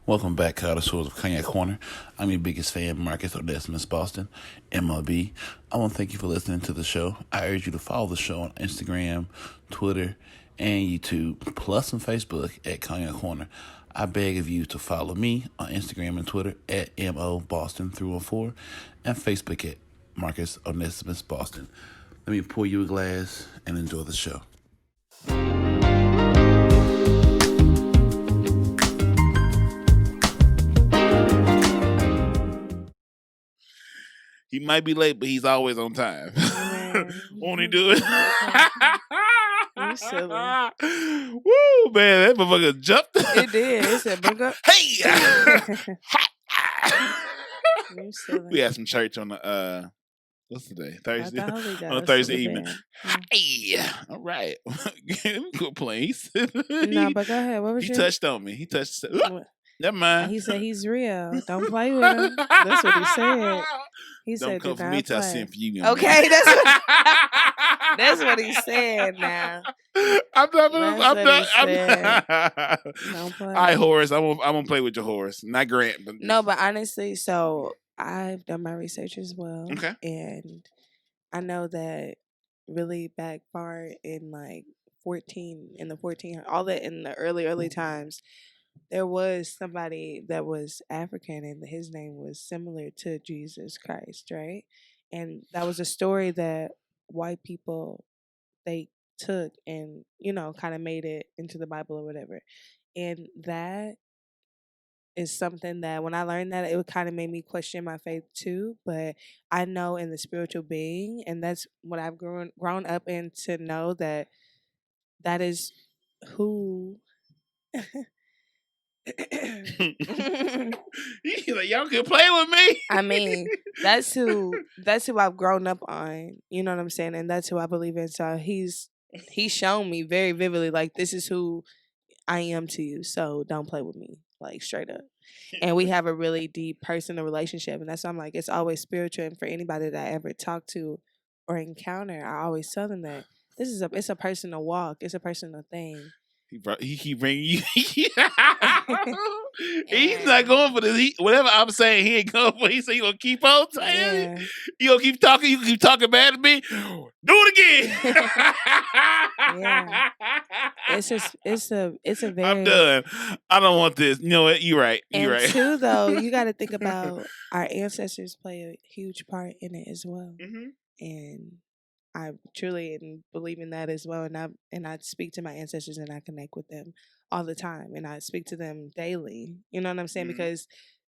Welcome back, connoisseurs of Cognac Corner. I'm your biggest fan, Marcus Odesimus Boston, MLB. I want to thank you for listening to the show. I urge you to follow the show on Instagram, Twitter, and YouTube, plus on Facebook at Cognac Corner. I beg of you to follow me on Instagram and Twitter at MOBoston314 and Facebook at Marcus Onesimus Boston. Let me pour you a glass and enjoy the show. He might be late, but he's always on time. Won't he do it? You silly. Woo, man, that motherfucker jumped. It did. It said, "Bring up." Hey! You silly. We had some church on the, what's the day? Thursday? On a That's Thursday the evening. band. Hey! All right. Quit playing. No, but go ahead. What was He your... touched on me. He touched. Never And mind. he said he's real. Don't play with him. That's what he said. He Don't said, come "Do for not me till I play." send for you. Okay, that's what he said. Now I'm not. Don't play. All right, Horace. I'm gonna play with your Horace, not Grant. But No, but honestly, so I've done my research as well. Okay. And I know that really back far in like 14, all that in the early times, there was somebody that was African and his name was similar to Jesus Christ, right? And that was a story that white people they took and, kind of made it into the Bible or whatever. And that is something that when I learned that, it would kind of made me question my faith too. But I know in the spiritual being, and that's what I've grown up in to know that that is who. He's like, y'all can play with me. I mean, that's who I've grown up on. You know what I'm saying? And that's who I believe in. So he's shown me very vividly, like, this is who I am to you. So don't play with me, like, straight up. And we have a really deep personal relationship. And that's why I'm like, it's always spiritual. And for anybody that I ever talk to or encounter, I always tell them that it's a personal walk. It's a personal thing. He keep bringing you. He's not going for this. Whatever I'm saying, he ain't going for. He said he gonna keep on saying. Yeah. You gonna keep talking. You keep talking bad to me. Do it again. Yeah. It's a very. I'm done. I don't want this. You know what? You're right. You're right. And two, though, you got to think about our ancestors play a huge part in it as well. Mm-hmm. And I truly believe in that as well. And I speak to my ancestors and I connect with them all the time. And I speak to them daily. You know what I'm saying? Mhm. Because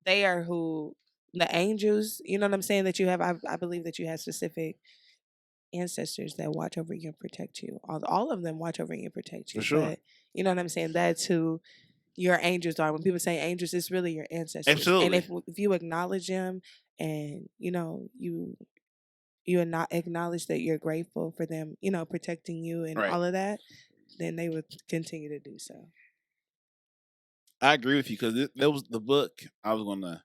they are who the angels, you know what I'm saying, that you have. I believe that you have specific ancestors that watch over you and protect you. All of them watch over you and protect you. For sure. But you know what I'm saying? That's who your angels are. When people say angels, it's really your ancestors. Absolutely. And if you acknowledge them and, you not acknowledge that you're grateful for them, protecting you and Right. all of that, then they would continue to do so. I agree with you because that was the book I was gonna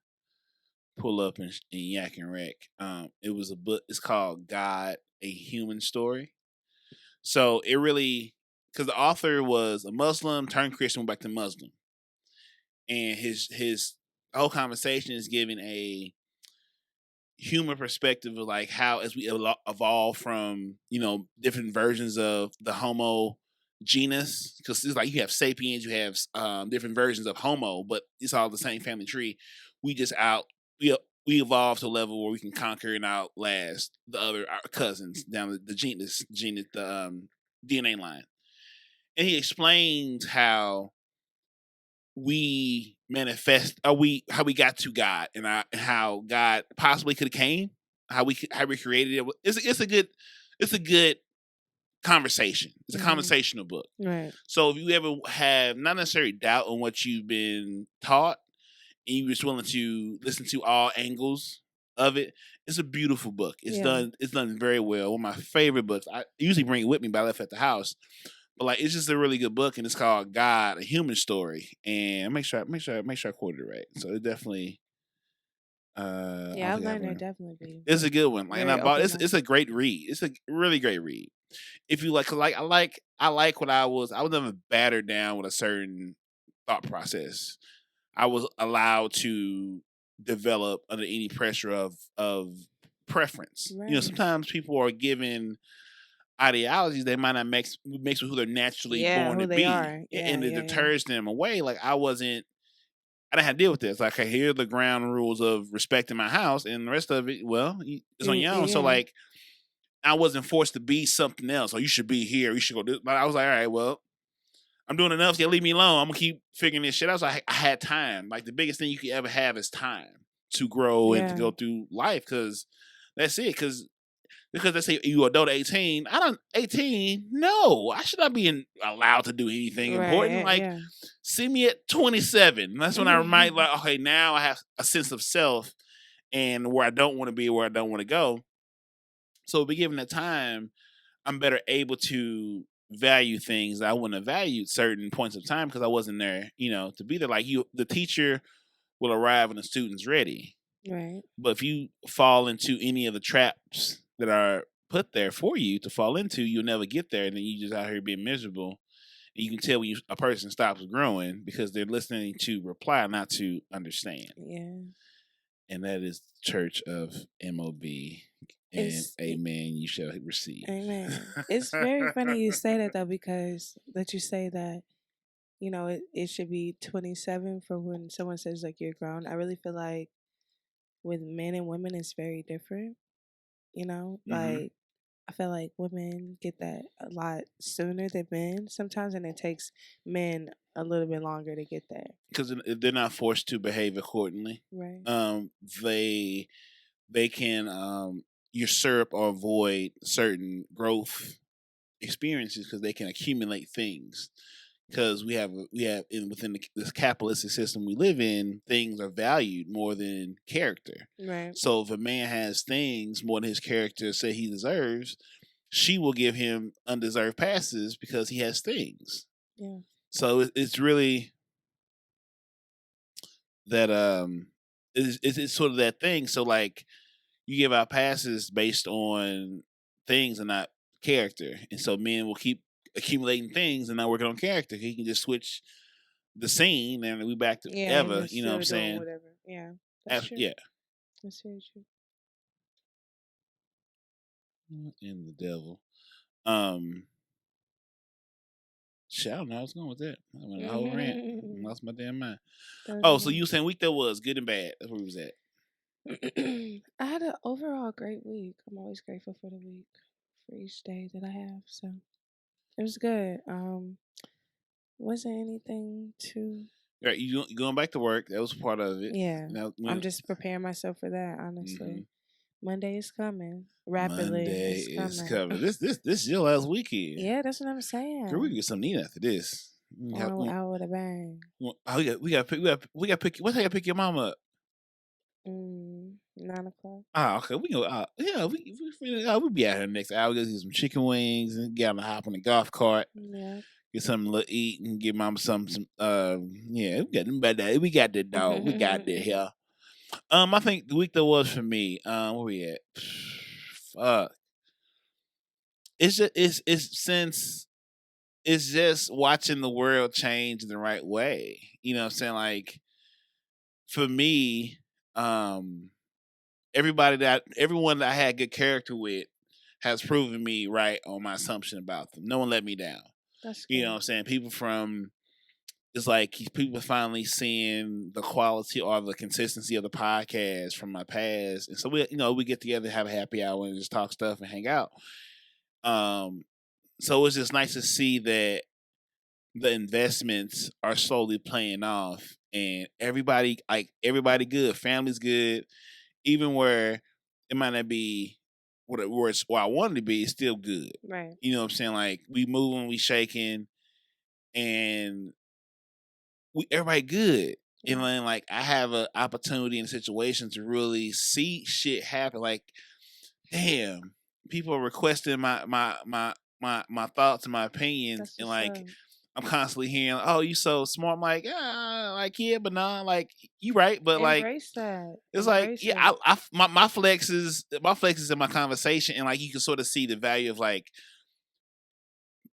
pull up in Yak and Wreck. It was a book. It's called "God: A Human Story." So it really, because the author was a Muslim turned Christian, went back to Muslim, and his whole conversation is giving a human perspective of like how as we evolve from different versions of the Homo genus, because it's like you have sapiens, you have different versions of Homo, but it's all the same family tree. We just we evolved to a level where we can conquer and outlast our cousins down the genus the DNA line. And he explains how we manifest, how we got to God, and how God possibly could have came, how we created it. It's a good conversation. It's a conversational book. Right. So if you ever have not necessarily doubt on what you've been taught, and you're just willing to listen to all angles of it, it's a beautiful book. It's done very well. One of my favorite books. I usually bring it with me, but I left it at the house. But like, it's just a really good book, and it's called "God: A Human Story." And make sure I quoted it right. So it definitely. I've learned it definitely. It's a good one. Like, and I bought it's a great read. It's a really great read. If you like, cause like I like what I was never battered down with a certain thought process. I was allowed to develop under any pressure of preference. You know, Right. sometimes people are given ideologies they might not mix with who they're naturally Yeah, born to who they be, are. Yeah, and it yeah, yeah. deters them away. Like I didn't have to deal with this. Like, okay, here are the ground rules of respecting my house, and the rest of it, well, it's on your own. So, Yeah. like, I wasn't forced to be something else. Or you should be here. You should go do. But I was like, all right, well, I'm doing enough. So leave me alone. I'm gonna keep figuring this shit out. So I had time. Like the biggest thing you could ever have is time to grow and to Yeah. go through life. Because that's it. Because they say you adult 18. I don't 18. No, I should not be allowed to do anything important. Right. Like Yeah. see me at 27. That's when I might Yeah. like. Okay, now I have a sense of self and where I don't want to be, where I don't want to go. So be given that time, I'm better able to value things that I wouldn't have valued certain points of time because I wasn't there, to be there. Like you, the teacher will arrive when the student's ready. Right. But if you fall into any of the traps that are put there for you to fall into, you'll never get there, and then you just out here being miserable. And you can tell when a person stops growing because they're listening to reply, not to understand. Yeah. And that is the Church of MOB. And amen, you shall receive. Amen. It's very funny you say that though, because that you say that, it should be 27 for when someone says like you're grown. I really feel like with men and women it's very different. Like I feel like women get that a lot sooner than men sometimes, and it takes men a little bit longer to get there. Because they're not forced to behave accordingly. Right. They can usurp or avoid certain growth experiences because they can accumulate things. Because within this capitalistic system we live in, things are valued more than character. Right. So if a man has things more than his character say he deserves, she will give him undeserved passes because he has things. Yeah. So it's really that it's sort of that thing. So like you give out passes based on things and not character, and so men will keep accumulating things and not working on character. He can just switch the scene and we back to ever. You know what I'm saying? Whatever. Yeah. That's true. Yeah. That's very true. And the devil. Shit, I don't know. I was going with that. I went a whole rant. I lost my damn mind. Oh, so you saying week that was good and bad? That's where we was at. I had an overall great week. I'm always grateful for the week, for each day that I have. So it was good. Wasn't anything too. Right, you going back to work? That was part of it. Yeah, I'm just preparing myself for that. Honestly, Monday is coming rapidly. Monday is coming. This your last weekend. Yeah, that's what I'm saying. Girl, we can get some neat after this. Out with a bang. We got to pick. What time you pick your mom up? 9 o'clock. Okay. We go. We'll be out here next hour. We'll get some chicken wings and get on the hop on the golf cart. Yeah. Get something to eat and give mom some. Yeah, we got the dog. We got the here. I think the week that was for me. Where we at? Fuck. It's just watching the world change in the right way. You know what I'm saying? Like for me, everyone that I had good character with has proven me right on my assumption about them. No one let me down. That's good. You know what I'm saying? It's like people finally seeing the quality or the consistency of the podcast from my past. And so we get together, have a happy hour and just talk stuff and hang out. So it's just nice to see that the investments are slowly paying off and everybody good, family's good, even where it might not be where I wanted to be, it's still good. Right. You know what I'm saying? Like we moving, we shaking, and everybody good. And then like I have an opportunity in a situation to really see shit happen. Like, damn, people are requesting my thoughts and my opinions, and like I'm constantly hearing, "Oh, you so smart." I'm like, yeah, but nah, like you right, but embrace that. It's like, yeah, my flex is in my conversation, and like you can sort of see the value of like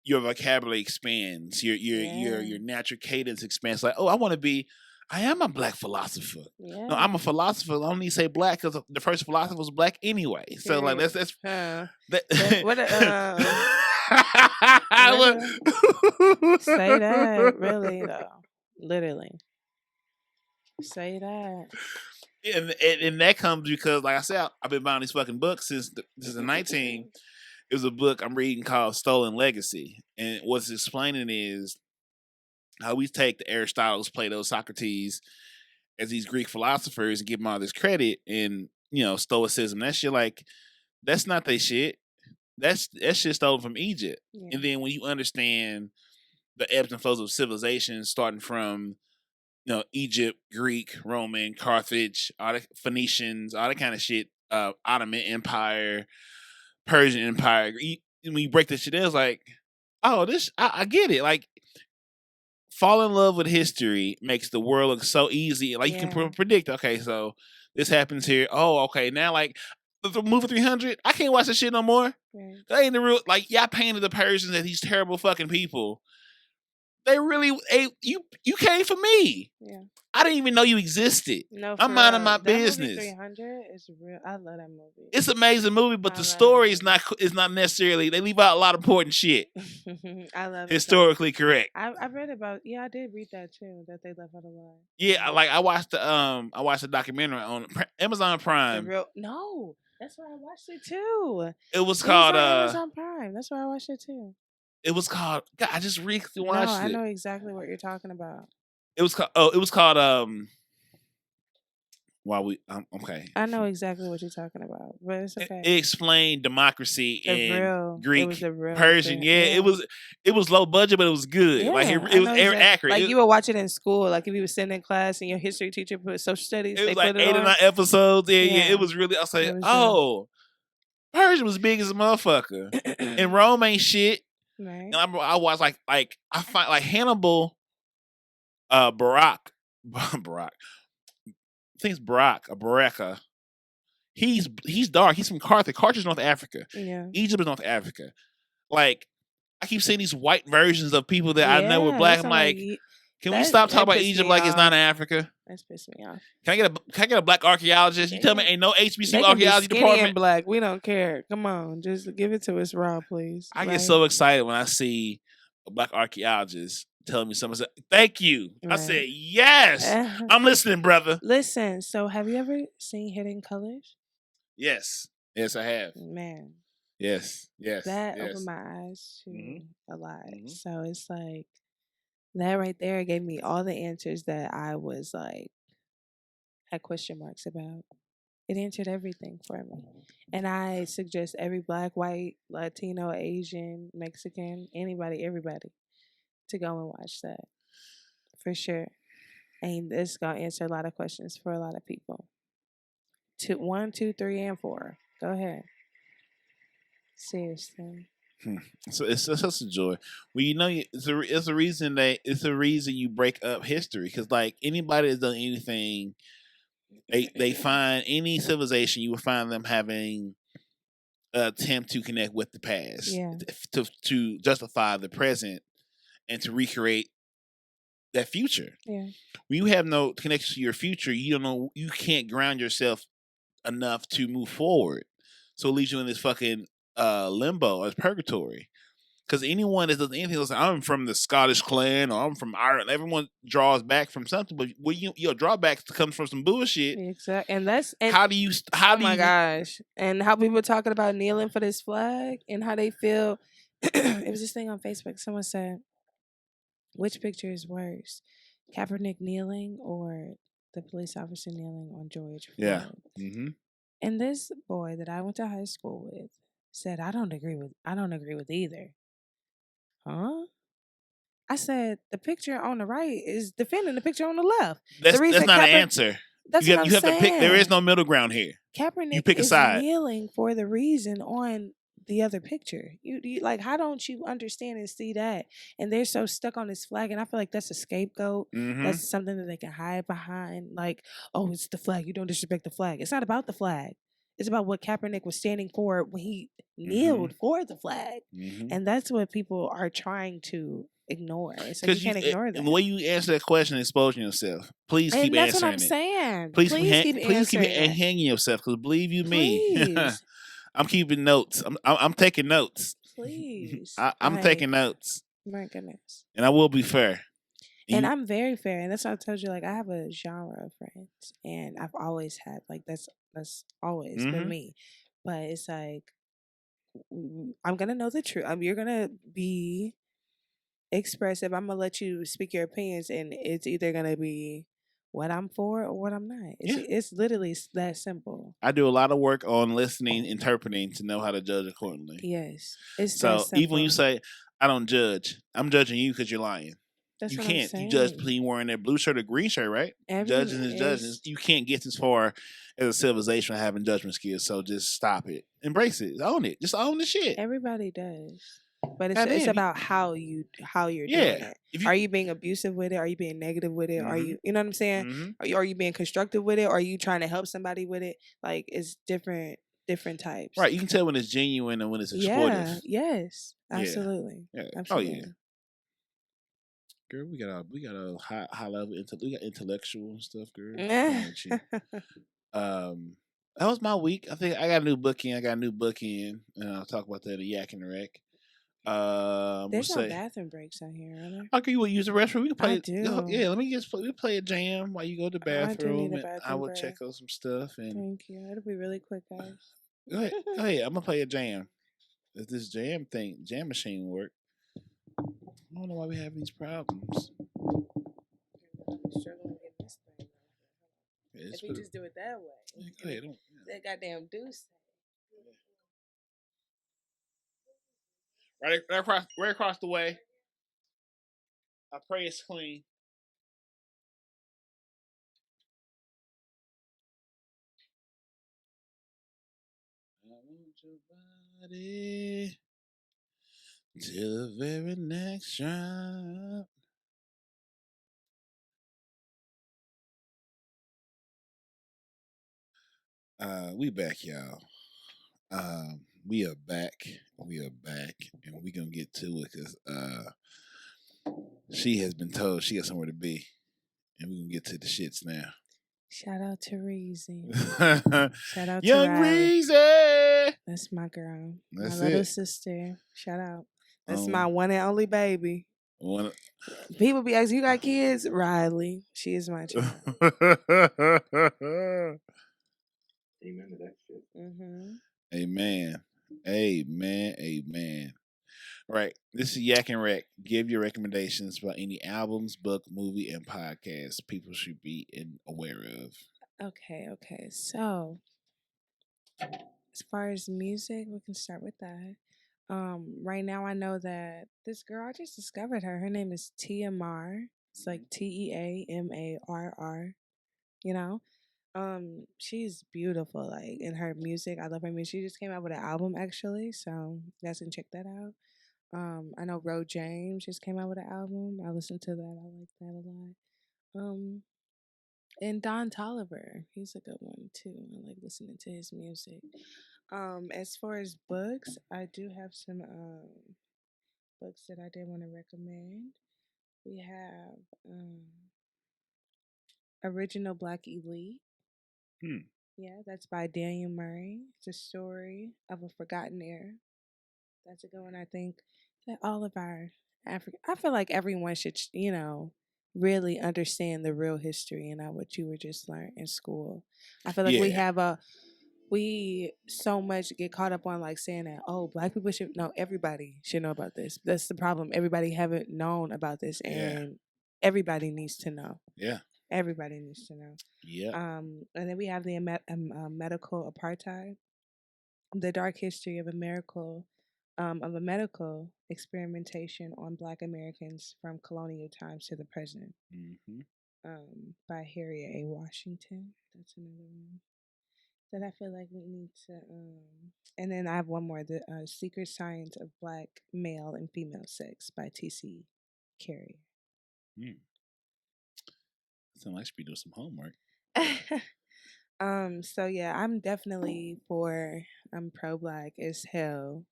your vocabulary expands, your natural cadence expands. Like, oh, I want to be I am a black philosopher. Yeah. No, I'm a philosopher. I don't need to say black because the first philosopher was black anyway. So like that's Huh. that. What What- say that really though? Literally say that. and that comes because, like I said, I've been buying these fucking books since the 19. It was a book I'm reading called Stolen Legacy, and what's explaining is how we take the Aristotle's, Plato, Socrates as these Greek philosophers and give them all this credit, and Stoicism. That shit, like, that's not their shit. That shit stolen from Egypt. Yeah. And then when you understand the ebbs and flows of civilization, starting from Egypt, Greek, Roman, Carthage, all the Phoenicians, all that kind of shit, Ottoman Empire, Persian Empire. When you break this shit down, it's like, oh, I get it. Like, fall in love with history makes the world look so easy. Like, you can predict, okay, so this happens here. Oh, okay, now, like, the movie 300, I can't watch this shit no more. Right. That ain't the real, like, y'all painted the Persians as these terrible fucking people. They really, you came for me. Yeah. I didn't even know you existed. No, I'm minding my that business. Movie 300 is real. I love that movie. It's an amazing movie, but the story is not necessarily. They leave out a lot of important shit. I love historically correct. I read about. Yeah, I did read that too. That they left out a lot. Yeah, like I watched the documentary on Amazon Prime. No, that's why I watched it too. It was called Amazon Prime. That's why I watched it too. It was called. God, I just recently watched it. I know exactly what you're talking about. It was called. Oh, it was called. Okay. I know exactly what you're talking about, but it's okay. It explained democracy in Greek, thing. Persian. Yeah, it was low budget, but it was good. Yeah, like it was accurate. Like you would watch it in school. Like if you were sitting in class and your history teacher put social studies, it was they like put it 8 or 9 episodes. Yeah, it was really. I was like, Persian was big as a motherfucker, and Rome ain't shit. Right. And I watched like I find like Hannibal, Barack. I think it's Baraka. He's dark. He's from Carthage. Carthage is North Africa. Yeah. Egypt is North Africa. Like, I keep seeing these white versions of people that I know were black. I'm like, can we stop talking about Egypt like it's not in Africa? That's pissing me off. Can I get a black archaeologist? You tell me ain't no HBCU archaeology department. And black, we don't care. Come on, just give it to us raw, please. I get so excited when I see a black archaeologist telling me something. Thank you. Right. I said, yes. I'm listening, brother. Listen, so have you ever seen Hidden Colors? Yes. Yes, I have. Man. Yes. That opened my eyes to a lot. Mm-hmm. So it's like, that right there gave me all the answers that I was like, had question marks about. It answered everything for me. And I suggest every black, white, Latino, Asian, Mexican, anybody, everybody to go and watch that. For sure. And it's going to answer a lot of questions for a lot of people. 1, 2, 3, and 4. Go ahead. Seriously. So it's such a joy. Well, it's a reason you break up history, because like anybody that's done anything, they find any civilization, you will find them having an attempt to connect with the past, to justify the present, and to recreate that future. Yeah. When you have no connection to your future, you can't ground yourself enough to move forward. So it leaves you in this fucking limbo as purgatory. Because anyone that does anything else, I'm from the Scottish clan or I'm from Ireland, everyone draws back from something, but your drawbacks comes from some bullshit. Exactly. And how do you gosh. And how people are talking about kneeling for this flag and how they feel. It was this thing on Facebook. Someone said, which picture is worse? Kaepernick kneeling or the police officer kneeling on George Floyd? Yeah. Mm-hmm. And this boy that I went to high school with said, I don't agree with either. Huh? I said, the picture on the right is defending the picture on the left. That's not an answer. That's you have to pick. There is no middle ground here. Kaepernick you pick a side. Kneeling for the reason on the other picture. You like, how don't you understand and see that? And they're so stuck on this flag, and I feel like that's a scapegoat. Mm-hmm. That's something that they can hide behind. Like, oh, it's the flag. You don't disrespect the flag. It's not about the flag. It's about what Kaepernick was standing for when he kneeled for the flag. Mm-hmm. And that's what people are trying to ignore. It's like you Because can't ignore and the that. way you answer that question, exposing yourself. Please keep And that's what I'm answering it. saying. Please Please keep please keep answering it. hanging yourself. Because believe you me, Please. I'm keeping notes. I'm taking notes. Please. I'm taking notes, My goodness. and I will be fair. And I'm very fair, and that's why I told you. Like, I have a genre of friends, and I've always had like that's always been me. But it's like I'm gonna know the truth. You're gonna be expressive. I'm gonna let you speak your opinions, and it's either gonna be what I'm for or what I'm not. It's literally that simple. I do a lot of work on listening, interpreting to know how to judge accordingly. Yes, it's that So even when you simple. say I don't judge, I'm judging you because you're lying. That's You what I'm can't. You judge saying. between wearing that blue shirt or green shirt, right? Everyone Judging is judging. is. You can't get as far as a civilization of having judgment skills. So just stop it. Embrace it. Own it. Just own the shit. Everybody does. But it's Goddamn, about how you're doing yeah. it. If you, Are you being abusive with it? Are you being negative with it? Are you know what I'm saying? mm-hmm. Are you being constructive with it? Or are you trying to help somebody with it? Like it's different types. Right. You can tell when it's genuine and when it's exploitive. Yeah. Yes. Absolutely. Yeah. Absolutely. Oh yeah. Girl, we got a high level. We got intellectual and stuff, girl. That was my week. I think I got a new book in. And I'll talk about that in Yak and the Wreck. There's no bathroom breaks out here, are there? Okay, you will use the restroom. We can play. I do. Yeah, let me just we play a jam while you go to the bathroom. I do need a bathroom I will break. check out some stuff. And thank you. It'll be really quick, guys. Go ahead. I'm gonna play a jam. If this jam machine work, I don't know why we have these problems. I'm struggling getting this thing. If you just do it that way. Yeah, go ahead. That goddamn deuce. Right across the way. I pray it's clean. I want your body till the very next drop. We back, y'all. We are back. And we gonna get to it because she has been told she got somewhere to be, and we gonna get to the shits now. Shout out to Reezy. Shout out Young to Riley. Reezy. That's my girl. That's my little sister. Shout out. That's my one and only baby. People be asking, you got kids? Riley. She is my child. Amen to that shit. Amen. Right. This is Yak and Rec. Give your recommendations about any albums, book, movie, and podcasts people should be aware of. Okay. So, as far as music, we can start with that. Right now I know that this girl, I just discovered her. Her name is Tiamar. It's like Teamarr. You know? She's beautiful, like in her music. I love her music. She just came out with an album actually, so you guys can check that out. I know Ro James just came out with an album. I listened to that. I like that a lot. And Don Toliver, he's a good one too. I like listening to his music. As far as books, I do have some books that I did want to recommend. We have Original Black Elite. Yeah, that's by Daniel Murray. It's a story of a forgotten era. That's a good one. I think that all of our I feel like everyone should, really understand the real history and not what you were just learned in school. I feel like we so much get caught up on like saying that, oh, black people should know, everybody should know about this. That's the problem. Everybody haven't known about this, and everybody needs to know. Yeah. Everybody needs to know. Yeah. And then we have the medical apartheid, the dark history of a medical experimentation on Black Americans from colonial times to the present. By Harriet A. Washington. That's another one that I feel like we need to. And then I have one more: the Secret Science of Black Male and Female Sex by T.C. Carey. Sounds like I should be doing some homework. So yeah, I'm definitely I'm pro-black as hell.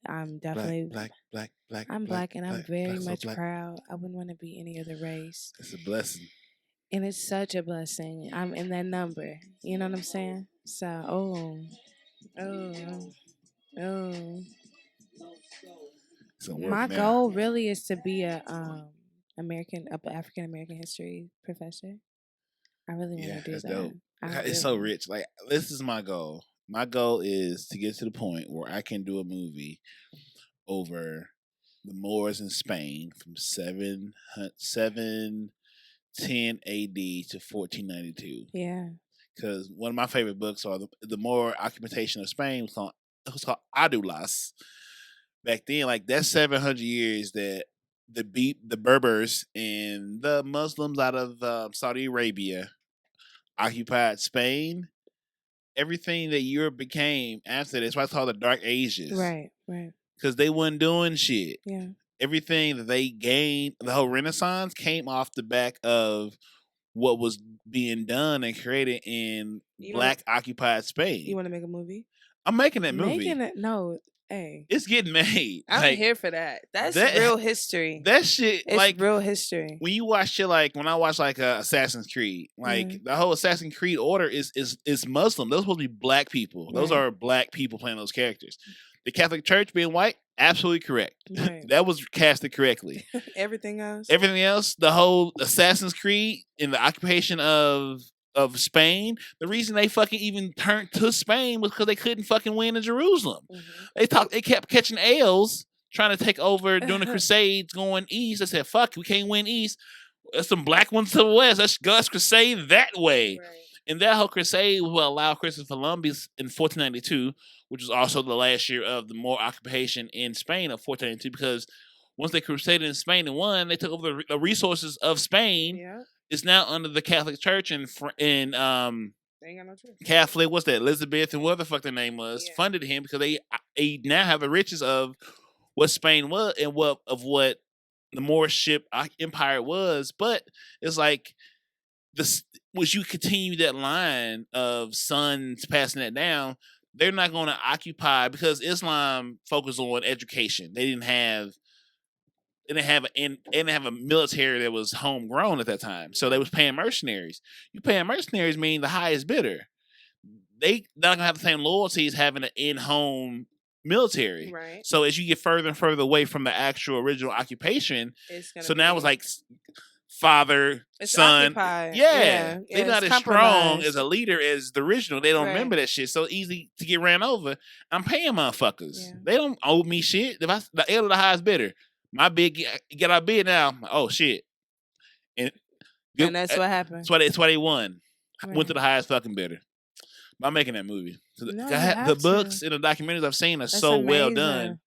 I'm Black, definitely black, black, black, I'm black, black and I'm black, very black, so much black. proud. I wouldn't want to be any other race. It's a blessing. And it's such a blessing. I'm in that number. You know what I'm saying? So, oh, oh. It's gonna work My now. goal really is to be a African American history professor. I really want Yeah, to do that's that. dope. I It's so really. rich. Like this is my goal. My goal is to get to the point where I can do a movie over the Moors in Spain from 710 AD to 1492. Yeah. Because one of my favorite books are the Moor occupation of Spain was called Adulas. Back then, like that's 700 years that the Berbers and the Muslims out of Saudi Arabia occupied Spain. Everything that Europe became after this, why it's called the Dark Ages, Right. Right. because they wasn't doing shit. Yeah. Everything that they gained, the whole Renaissance came off the back of what was being done and created in You want black occupied you Spain. want to make a movie? I'm making that Making movie. it? No. Hey, It's getting made. I'm Like here for that. That's that. real history. That shit, It's like real history. when you watch shit, like when I watch like Assassin's Creed, like the whole Assassin's Creed order is Muslim. Those supposed to be black people. Those Right. are black people playing those characters. The Catholic Church being white, absolutely correct. Right. That was casted correctly. Everything else. Everything else, the whole Assassin's Creed in the occupation of Spain, the reason they fucking even turned to Spain was because they couldn't fucking win in Jerusalem. They kept catching L's trying to take over during the Crusades going east. They said, fuck, we can't win east. There's some black ones to the west. Let's crusade that way. Right. And that whole crusade will allow Christopher Columbus in 1492, which was also the last year of the Moor occupation in Spain of 1492, because once they crusaded in Spain and won, they took over the resources of Spain. Yeah. It's now under the Catholic Church and They ain't got no choice. Catholic. What's that? Elizabeth and what the fuck their name was funded him because they now have the riches of what Spain was and what the Moorship Empire was. But it's like this. Once you continue that line of sons passing that down, they're not going to occupy because Islam focused on education. They didn't have a military that was homegrown at that time. So they was paying mercenaries. You paying mercenaries mean the highest bidder. They not gonna have the same loyalty as having an in-home military. Right. So as you get further and further away from the actual original occupation, so now it's like father, son. Occupied. Yeah. They're not as strong as a leader as the original. They don't Right. remember that shit. So easy to get ran over. I'm paying motherfuckers. Yeah. They don't owe me shit. If the elder the highest bidder, my bid get our bid now. Oh shit. And that's what happened. That's why they won. Right. Went to the highest fucking bidder. I'm making that movie. No, the books and the documentaries I've seen are so amazing. well done.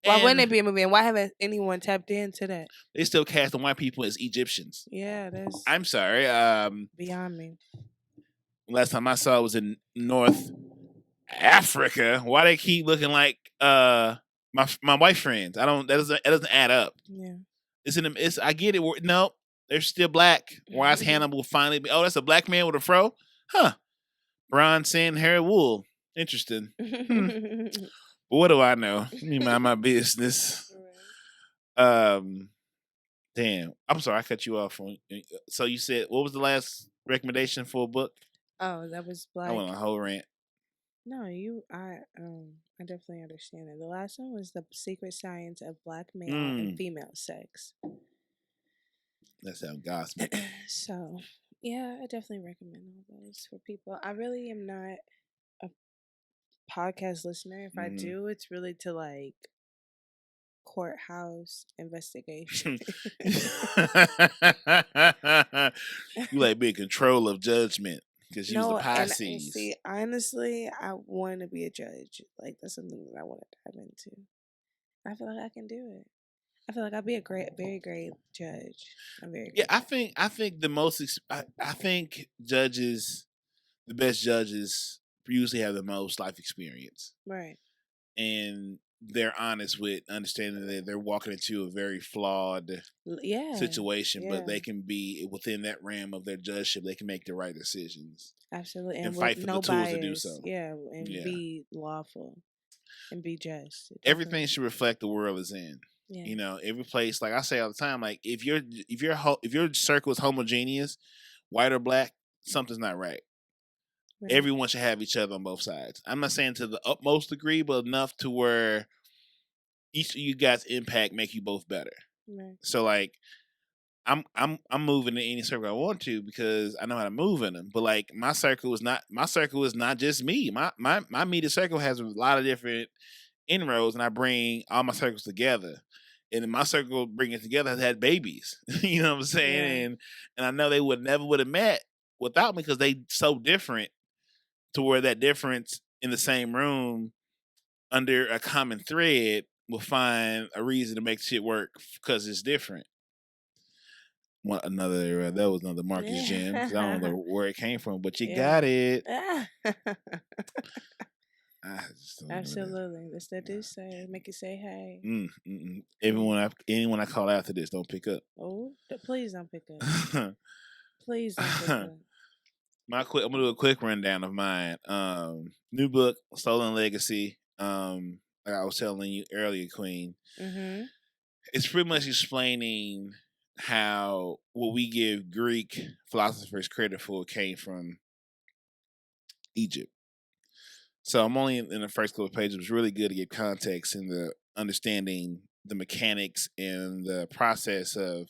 Why wouldn't it be a movie? And why haven't anyone tapped into that? They still cast the white people as Egyptians. Yeah, that's. I'm sorry. Beyond me. Last time I saw it was in North Africa. Why they keep looking like my white friends? That doesn't add up. Yeah. I get it. No, they're still black. Why is Hannibal finally? Oh, that's a black man with a fro, huh? Bronze sand, hair, wool. Interesting. But what do I know? Me mind my business. Damn. I'm sorry, I cut you off. So you said, what was the last recommendation for a book? Oh, that was Black. I went on a whole rant. No, I definitely understand it. The last one was The Secret Science of Black Male and Female Sex. That sounds gospel. So, yeah, I definitely recommend all those for people. I really am not a podcast listener. If I do, it's really to like courthouse investigation. You like be in control of judgment because you was a Pisces. And see, honestly, I want to be a judge. Like that's something that I want to dive into. I feel like I can do it. I feel like I'd be a very great judge. I'm very I think I think judges, the best judges, usually have the most life experience, right? And they're honest with understanding that they're walking into a very flawed situation, but they can be within that realm of their judgeship. They can make the right decisions, absolutely, and fight for the tools to do so. Yeah, and be lawful. and be just. Everything should reflect the world it's in. Yeah. You know, every place, like I say all the time, like if your circle is homogeneous, white or black, something's not right. Right. Everyone should have each other on both sides. I'm not saying to the utmost degree, but enough to where each of you guys' impact make you both better. Right. So like I'm moving in any circle I want to because I know how to move in them. But like my circle is not just me. My immediate circle has a lot of different inroads, and I bring all my circles together. And my circle bringing it together has had babies. You know what I'm saying? Yeah. And I know they would have met without me because they so different to where that difference in the same room under a common thread will find a reason to make shit work because it's different. That was another Marcus Gem because I don't know where it came from, but you got it. I just don't Absolutely, that's that do say. Make it say hey. Anyone I call after this, don't pick up. Oh, please don't pick up. Please don't pick up. I'm gonna do a quick rundown of mine. New book, Stolen Legacy. Like I was telling you earlier, Queen. Mm-hmm. It's pretty much explaining how what we give Greek philosophers credit for came from Egypt. So I'm only in the first couple of pages. It was really good to get context in the understanding the mechanics and the process of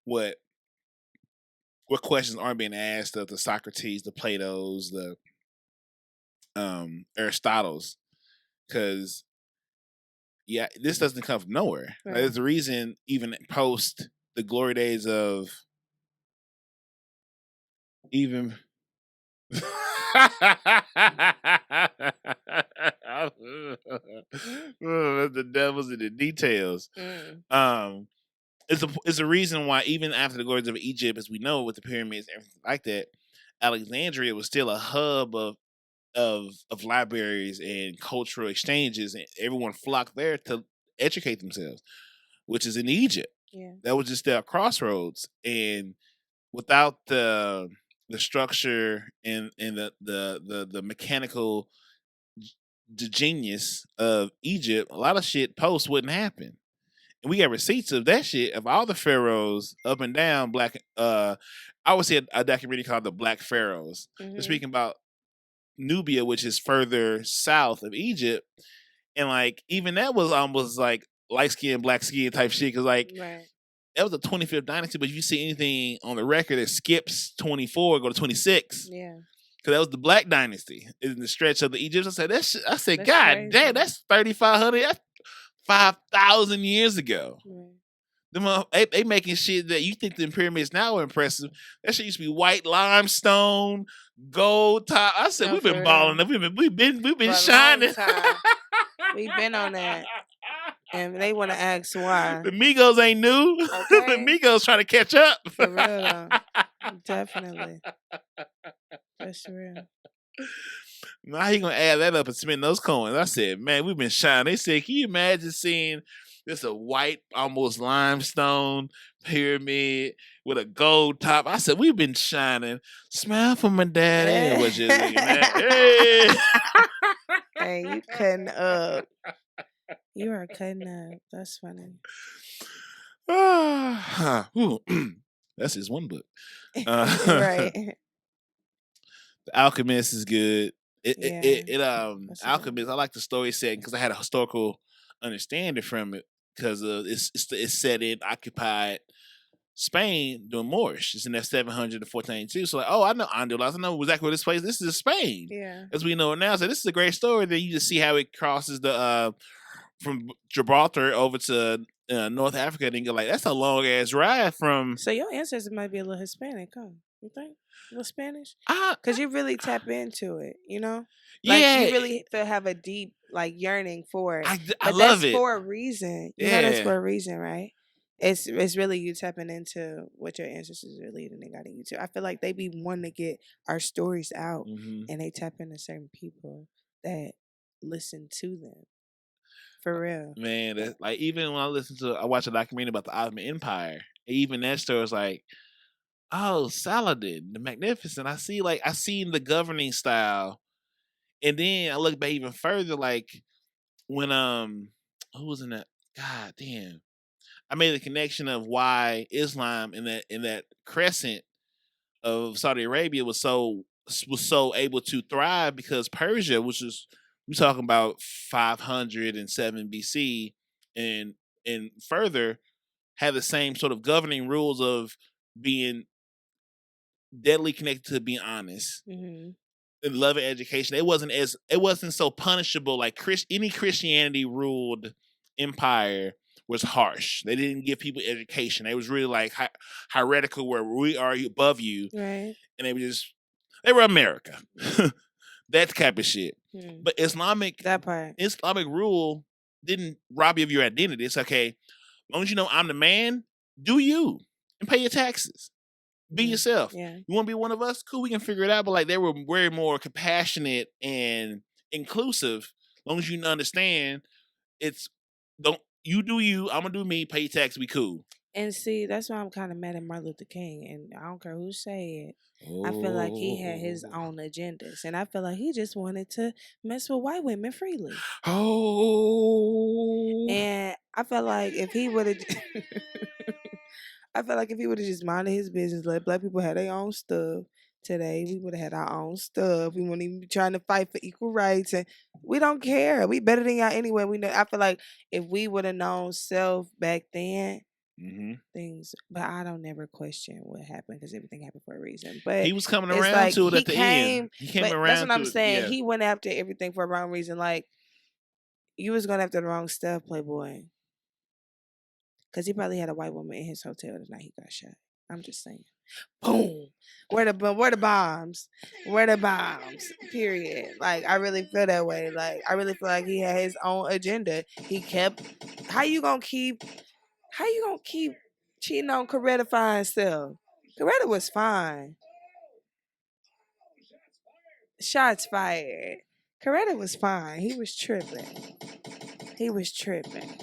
what questions aren't being asked of the Socrates, the Plato's, the Aristotle's, because this doesn't come from nowhere. Right. There's a reason even post the glory days of even the devil's in the details. It's a reason why even after the glories of Egypt, as we know, with the pyramids and everything like that, Alexandria was still a hub of libraries and cultural exchanges, and everyone flocked there to educate themselves, which is in Egypt. Yeah. That was just their crossroads, and without the structure and the mechanical the genius of Egypt, a lot of shit post wouldn't happen. And we got receipts of that shit of all the pharaohs up and down black. I would say a documentary called The Black Pharaohs. Mm-hmm. They're speaking about Nubia, which is further south of Egypt, and like even that was almost like light skin, black skin type shit. Because like that was the 25th dynasty, but if you see anything on the record that skips 24, go to 26. Yeah. Because that was the Black Dynasty in the stretch of the Egyptians. I said, That's God crazy. damn, that's 3,500, that's 5,000 years ago. They making shit that you think the pyramids now are impressive. That shit used to be white limestone, gold top. I said, we've been balling. We've been shining. We've been on that. And they want to ask why. The Migos ain't new. Okay. The Migos trying to catch up. For real, though. Definitely. That's real. Now he gonna add that up and spend those coins. I said, man, we've been shining. They said, can you imagine seeing this a white, almost limestone pyramid with a gold top? I said, we've been shining. Smile for my daddy. Was just looking at. Hey. Hey, you cutting up. You are cutting up. That's funny. That's his one book. Right. The Alchemist is good. Alchemist. I like the story setting because I had a historical understanding from it because it's set in occupied Spain during Moorish. It's in that 700 to 1492. So like, oh, I know Andalus. I know exactly where this place. This is Spain. Yeah. As we know it now. So this is a great story. Then you just see how it crosses the from Gibraltar over to North Africa. And you go like, that's a long ass ride from. So your ancestors might be a little Hispanic, huh? You think? A little Spanish? Because you really tap into it, you know? Like, you really have a deep, like, yearning for it. I love it. That's for a reason. You know that's for a reason, right? It's really you tapping into what your ancestors are leading and guiding you to. I feel like they be wanting to get our stories out, and they tap into certain people that listen to them. For real. Man, like, even when I watch a documentary about the Ottoman Empire, even that story was like, oh, Saladin, the Magnificent. I seen the governing style. And then I look back even further, like when who was in that? God damn. I made the connection of why Islam in that crescent of Saudi Arabia was so able to thrive because Persia, which is we talking about 507 BC and further, had the same sort of governing rules of being deadly connected to being honest Mm-hmm. and loving education. It wasn't so punishable like any Christianity ruled empire was harsh. They didn't give people education. They was really like hierarchical where we are above you, Right. and they were America. That type of shit. Hmm. But That part. Islamic rule didn't rob you of your identity. It's okay, as long as you know I'm the man, do you and pay your taxes. Be yourself. Yeah. You want to be one of us? Cool, we can figure it out. But like they were way more compassionate and inclusive. As long as you understand, it's don't you do you. I'm gonna do me. Pay your tax. We cool. And see, that's why I'm kind of mad at Martin Luther King, and I don't care who say it. I feel like he had his own agendas, and I feel like he just wanted to mess with white women freely. Oh. And I felt like if he would have, I felt like if he would have just minded his business, let black people have their own stuff. Today we would have had our own stuff. We wouldn't even be trying to fight for equal rights, and we don't care. We better than y'all anyway. We know. I feel like if we would have known self back then, things, but I don't never question what happened because everything happened for a reason. But he was coming it's around like to it he at the came, end. He came but around that's what to I'm it. saying. Yeah. He went after everything for a wrong reason. Like you was going after the wrong stuff, Playboy, because he probably had a white woman in his hotel the night he got shot. I'm just saying. Boom. Where the bombs? Where the bombs? Period. Like I really feel that way. Like I really feel like he had his own agenda. He kept. How you gonna keep cheating on Coretta fine self? Coretta was fine. Shots fired. Coretta was fine. He was tripping. He was tripping.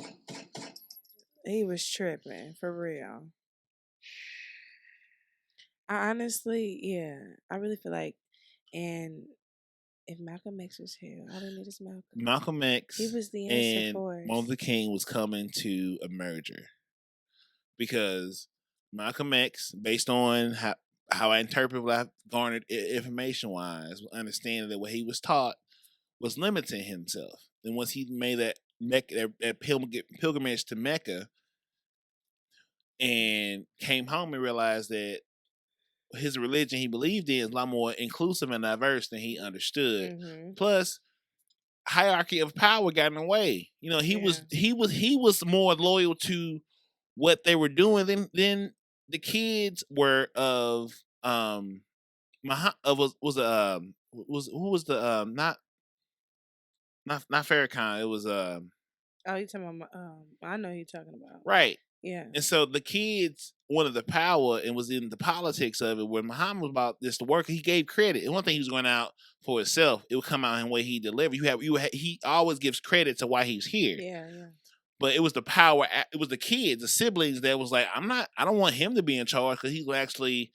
He was tripping for real. I honestly, yeah, I really feel like, and if Malcolm X was here, all we need is Malcolm. Malcolm X He was the answer and for us. Martin Luther King was coming to a merger because Malcolm X, based on how I interpret what I've garnered information wise, understanding that what he was taught was limiting himself. And once he made that pilgrimage to Mecca and came home and realized that his religion he believed in is a lot more inclusive and diverse than he understood. Mm-hmm. Plus, hierarchy of power got in the way. You know, he was more loyal to what they were doing than the kids were of who was the not Farrakhan. It was Oh, you talking about? I know who you're talking about. right. Yeah. And so the kids wanted the power and was in the politics of it. When Muhammad was about this to work, he gave credit. And one thing he was going out for himself, it would come out in the way he delivered. He always gives credit to why he's here. Yeah, yeah. But it was the power. It was the kids, the siblings that was like, I don't want him to be in charge because he will actually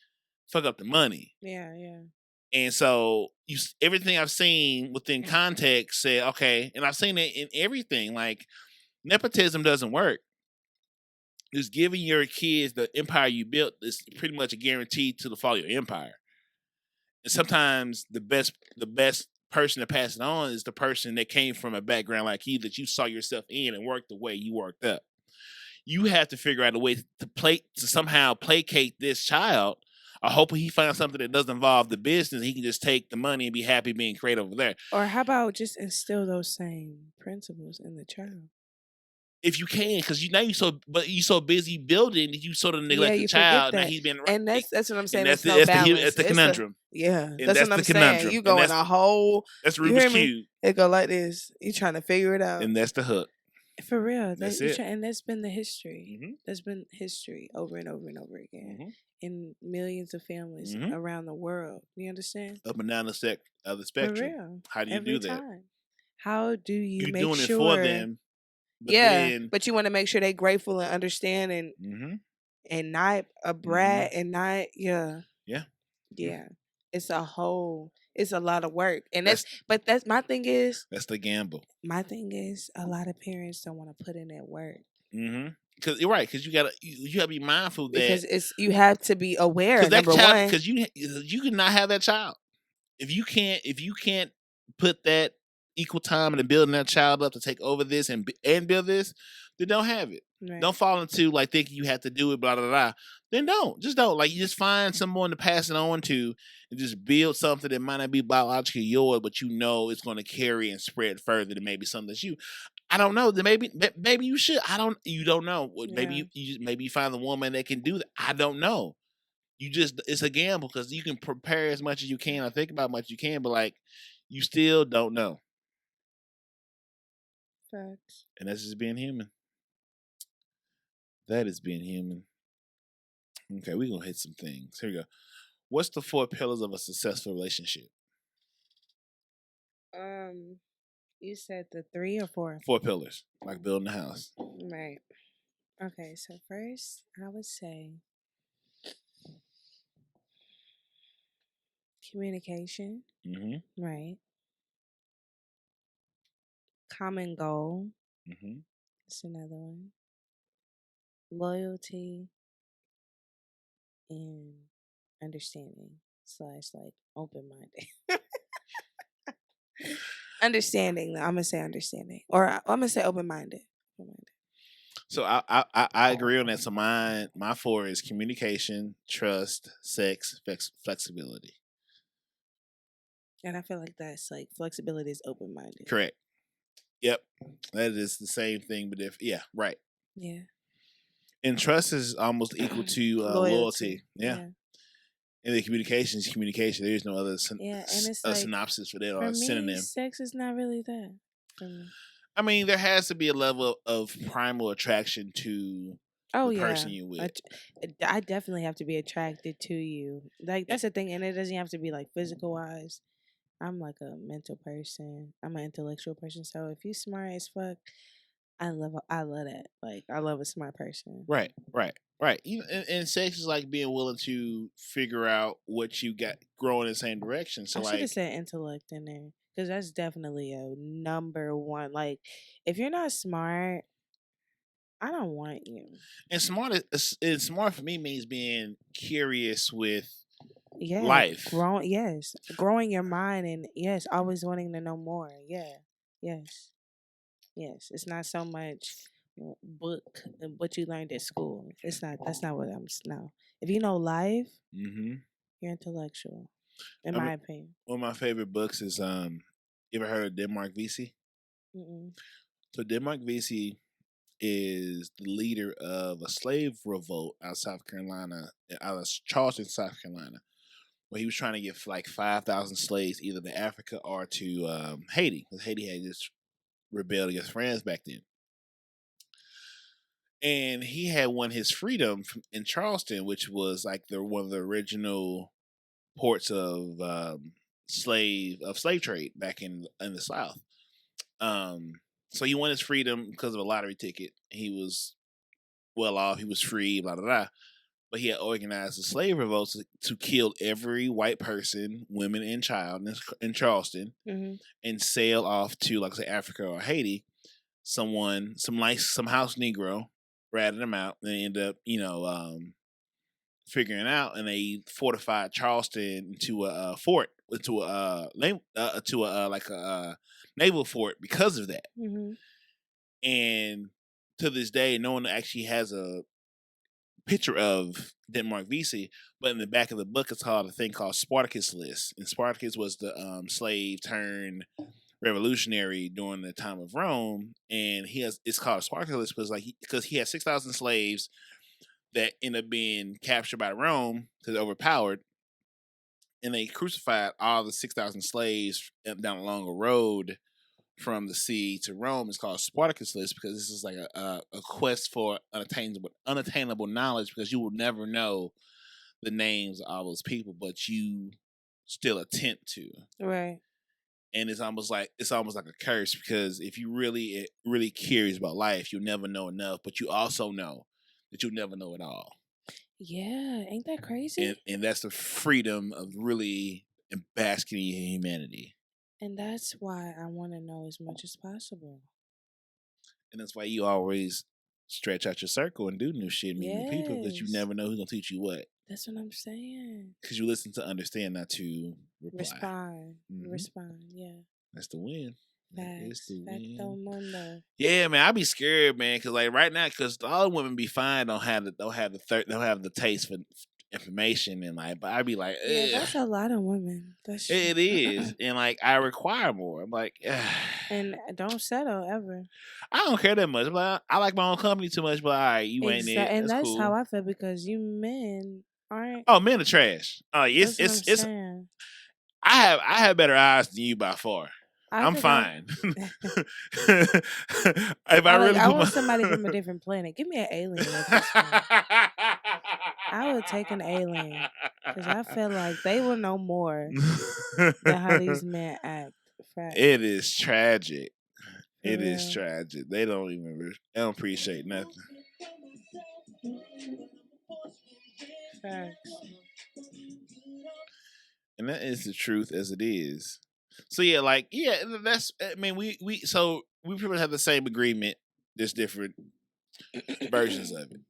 fuck up the money. Yeah, yeah. And so everything I've seen within context said, okay, and I've seen it in everything. Like nepotism doesn't work. Just giving your kids the empire you built is pretty much a guarantee to the fall of your empire. And sometimes the best person to pass it on is the person that came from a background like you that you saw yourself in and worked the way you worked up. You have to figure out a way to somehow placate this child. I hope he finds something that doesn't involve the business. He can just take the money and be happy being creative over there. Or how about just instill those same principles in the child? If you can, because you so busy building that you sort of neglect the child. Now he's been and that's what I'm saying. That's the conundrum. That's what I'm saying. You go in a whole. That's Rubik's Cube. It go like this. You trying to figure it out, and that's the hook. For real, that's it. And that's been the history. Mm-hmm. That's been history over and over and over again. Mm-hmm. In millions of families around the world. You understand? Up and down the spectrum. For real. How do you do that? How do you make doing sure? It for them. But you want to make sure they're grateful and understand and not a brat and not yeah. It's it's a lot of work. And That's that's my thing is, that's the gamble. a lot of parents don't want to put in that work. Mm-hmm. Because you're right. Because you gotta be mindful that Because it's you have to be aware, because that number child one. because you cannot have that child if you can't put that equal time into building that child up to take over this and build this, then don't have it. Right. Don't fall into like thinking you have to do it, blah blah blah. Then don't. Like you just find someone to pass it on to, and just build something that might not be biologically yours, but you know it's going to carry and spread further than maybe something that's you. I don't know. Then maybe you should. You don't know. Maybe Yeah. maybe you find the woman that can do that. I don't know. It's a gamble because you can prepare as much as you can or think about much you can, but like you still don't know. Facts. And that's just being human. That is being human. Okay, we're gonna hit some things. Here we go. What's the 4 pillars of a successful relationship? You said the 3 or 4? 4 pillars, like building a house. Right. Okay, so first I would say communication. Mm-hmm. Right. Common goal. Mm-hmm. That's another one. Loyalty and understanding slash like open minded. Understanding. I'm gonna say understanding, or I'm gonna say open minded. So I agree on that. So my 4 is communication, trust, sex, flexibility. And I feel like that's like flexibility is open minded. Correct. Yep, that is the same thing, but yeah, right. Yeah. And trust is almost equal to loyalty. Yeah. And the communication is communication. There is no other and it's like, synopsis for that or for a me, synonym. sex is not really that for me. I mean, there has to be a level of primal attraction to the person you with. I definitely have to be attracted to you. Like that's the thing, and it doesn't have to be like physical wise. I'm like a mental person. I'm an intellectual person. So if you smart as fuck, I love that. Like I love a smart person. Right. And sex is like being willing to figure out what you got, growing in the same direction. So I should have said intellect in there because that's definitely a number one. Like if you're not smart, I don't want you. And smart for me means being curious with life. life. Growing your mind, and yes, always wanting to know more. Yeah, yes. It's not so much book what you learned at school. It's not. That's not what I'm. No, if you know life, you're intellectual. In my opinion, one of my favorite books is you ever heard of Denmark Vesey? So Denmark Vesey is the leader of a slave revolt out of South Carolina, out of Charleston, South Carolina, where he was trying to get like 5,000 slaves either to Africa or to Haiti, because Haiti had just rebelled against France back then. And he had won his freedom in Charleston, which was like one of the original ports of slave trade back in the South. So he won his freedom because of a lottery ticket. He was well off. He was free. Blah blah blah. But he had organized a slave revolt to kill every white person, women, and child in Charleston, and sail off to, like, say, Africa or Haiti. Some house Negro ratted them out, and they end up, figuring out, and they fortified Charleston into a fort, to a naval fort because of that. And to this day, no one actually has a picture of Denmark Vesey, but in the back of the book, it's called a thing called Spartacus List, and Spartacus was the slave turned revolutionary during the time of Rome, and it's called Spartacus List because he had 6,000 slaves that ended up being captured by Rome because they're overpowered, and they crucified all the 6,000 slaves down along a road from the sea to Rome. Is called Spartacus List because this is like a quest for unattainable knowledge, because you will never know the names of all those people, but you still attempt to. Right. And it's almost like a curse, because if you really curious about life, you'll never know enough, but you also know that you'll never know it all. Yeah, ain't that crazy? And that's the freedom of really and basking in your humanity. And that's why I want to know as much as possible. And that's why you always stretch out your circle and do new shit, meet new people, because you Yes. never know who's gonna teach you what. That's what I'm saying. Because you listen to understand, not to reply. Respond. Mhm. Respond. Yeah. That's the win. That is Facts. the Facto win. mundo. Yeah, man, I be scared, man, because like right now, because all the women be fine don't have the taste for information, and like, but I be like, Yeah, ugh. that's a lot of women. That's true. It is, and like I require more. I'm like, ugh. And don't settle ever. I don't care that much. But I like my own company too much. But all right, you ain't it. And That's that's cool. how I feel because you men aren't. Oh, men are trash. That's what I'm It's. saying. I have better eyes than you by far. I'm think fine. If I really I put want my somebody from a different planet. Give me an alien at this point. I would take an alien because I feel like they will know more than how these men act. Facts. It is tragic. For It is real. tragic. They don't appreciate nothing. Facts. And that is the truth as it is. So yeah, like yeah, that's. I mean, we pretty much have the same agreement, just different versions of it.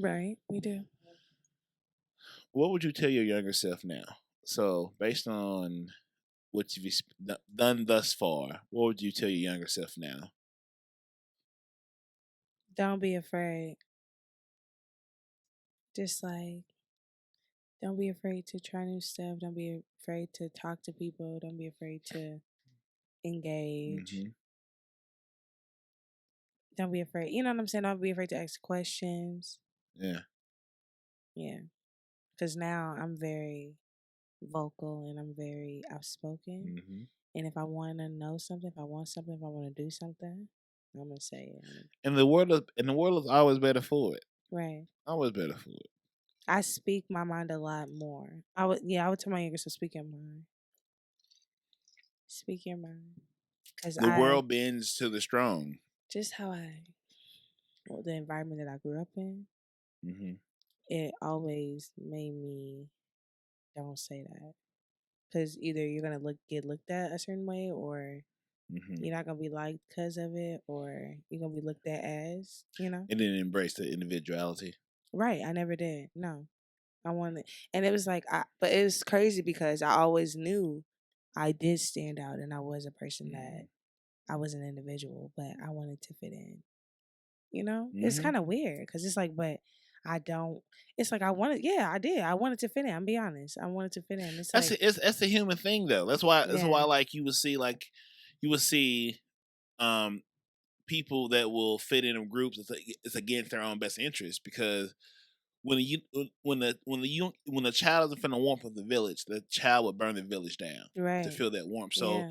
Right, we do. What would you tell your younger self now? So based on what you've done thus far, what would you tell your younger self now? Don't be afraid. Just like, don't be afraid to try new stuff. Don't be afraid to talk to people. Don't be afraid to engage. Mm-hmm. Don't be afraid. You know what I'm saying? Don't be afraid to ask questions. Yeah. Yeah. Because now I'm very vocal and I'm very outspoken. Mm-hmm. And if I want to know something, if I want something, if I want to do something, I'm going to say it. And the world is always better for it. Right. Always better for it. I speak my mind a lot more. I would tell my younger to speak your mind. Speak your mind. Because The world bends to the strong. Just how the environment that I grew up in, Mm-hmm. it always made me don't say that. Because either you're going to get looked at a certain way or you're not going to be liked because of it or you're going to be looked at as, And then embrace the individuality. Right. I never did. No. I wanted, and it was like, but it was crazy because I always knew I did stand out and I was a person that I was an individual, but I wanted to fit in. You know, it's kind of weird because it's like, but I don't. It's like I wanted. Yeah, I did. I wanted to fit in. I'm be honest. I wanted to fit in. It's that's like that's the human thing though. That's why like you would see people that will fit in groups. It's against their own best interest because when the child is from the warmth of the village, the child would burn the village down to feel that warmth. So